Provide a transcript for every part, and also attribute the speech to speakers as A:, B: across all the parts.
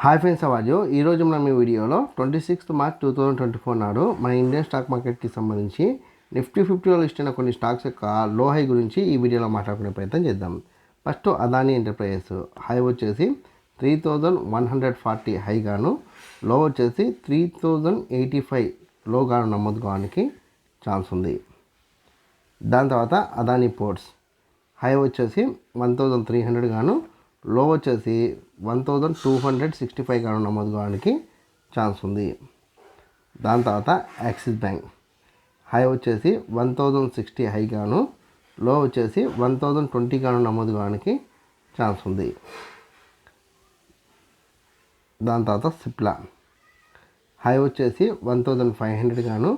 A: Hi friends, అవాజు ఈరోజు మనం ఈ వీడియోలో 26 మార్చ్ 2024 నాడు మన ఇండియన్ స్టాక్ మార్కెట్కి సంబంధించి నిఫ్టీ 50లో లిస్ట్ అయిన కొన్ని స్టాక్స్ యొక్క లో హై గురించి ఈ వీడియోలో మాట్లాడుకునే ప్రయత్నం చేద్దాం. ఫస్ట్ అదానీ ఎంటర్ప్రైజెస్ హై వచ్చేసి 3140 హై గాను, లో వచ్చేసి 3085 లో గాను నమోదు కావడానికి ఛాన్స్ ఉంది. దాని తర్వాత అదానీ పోర్ట్స్ హై వచ్చేసి 1300 గాను, లో వచ్చేసి 1265 గాను నమోదు కావడానికి ఛాన్స్ ఉంది. దాని తర్వాత యాక్సిస్ బ్యాంక్ హై వచ్చేసి 1060 హై గాను, లో వచ్చేసి 1020 గాను నమోదు కావడానికి ఛాన్స్ ఉంది. దాని తర్వాత సిప్లా హై వచ్చేసి 1500 గాను,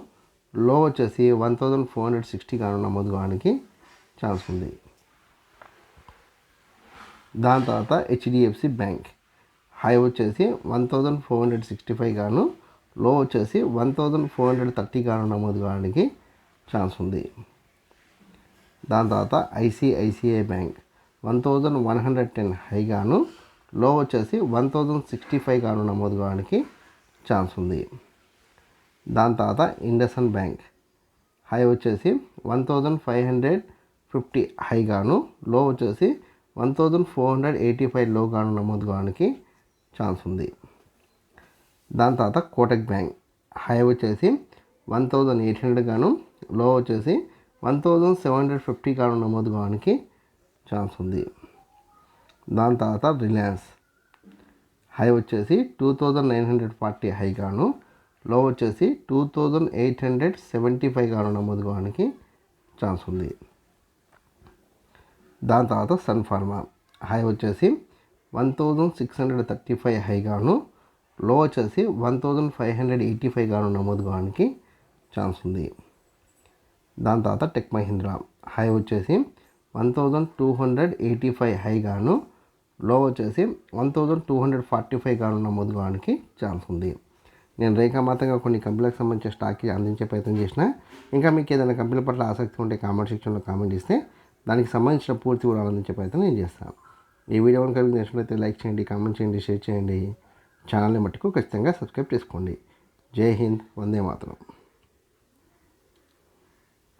A: లో వచ్చేసి 1460 గాను నమోదు కావడానికి ఛాన్స్ ఉంది. దాని తర్వాత హెచ్డిఎఫ్సి బ్యాంక్ హై వచ్చేసి 1465 గాను, లో వచ్చేసి 1430 గాను నమోదు కావడానికి ఛాన్స్ ఉంది. దాని తర్వాత ఐసిఐసిఐ బ్యాంక్ 1110 హై గాను, లో వచ్చేసి 1065 గాను నమోదు కావడానికి ఛాన్స్ ఉంది. దాని తర్వాత ఇండస్ఇండ్ బ్యాంక్ హై వచ్చేసి 1550 హై గాను, లో వచ్చేసి 1485 లో గాను నమోదు కావడానికి ఛాన్స్ ఉంది. దాని తర్వాత కోటక్ బ్యాంక్ హై వచ్చేసి 1800 గాను, లో వచ్చేసి 1750 గాను నమోదు కావడానికి ఛాన్స్ ఉంది. దాని తర్వాత రిలయన్స్ హై వచ్చేసి 2940 హై గాను, లో వచ్చేసి 2875 గాను నమోదు కావడానికి ఛాన్స్ ఉంది. దాని తర్వాత సన్ ఫార్మా హై వచ్చేసి 1635 హై గాను, లో వచ్చేసి 1585 గాను నమోదు కావడానికి ఛాన్స్ ఉంది. దాని తర్వాత టెక్ మహీంద్రా హై వచ్చేసి 1285 హై గాను, లో వచ్చేసి 1245 గాను నమోదు కావడానికి ఛాన్స్ ఉంది. నేను రేఖామాతంగా కొన్ని కంపెనీలకు సంబంధించిన స్టాక్కి అందించే ప్రయత్నం చేసిన. ఇంకా మీకు ఏదైనా కంపెనీ పట్ల ఆసక్తి ఉంటే కామెంట్ సెక్షన్లో కామెంట్ ఇస్తే దానికి సంబంధించిన పూర్తి వివరాలు అందించే ప్రయత్నం నేను చేస్తాను. ఈ వీడియో కనుక మీకు నచ్చినట్లయితే లైక్ చేయండి, కామెంట్ చేయండి, షేర్ చేయండి. ఛానల్ని మట్టుకు ఖచ్చితంగా సబ్స్క్రైబ్ చేసుకోండి. జై హింద్, వందే మాతరం.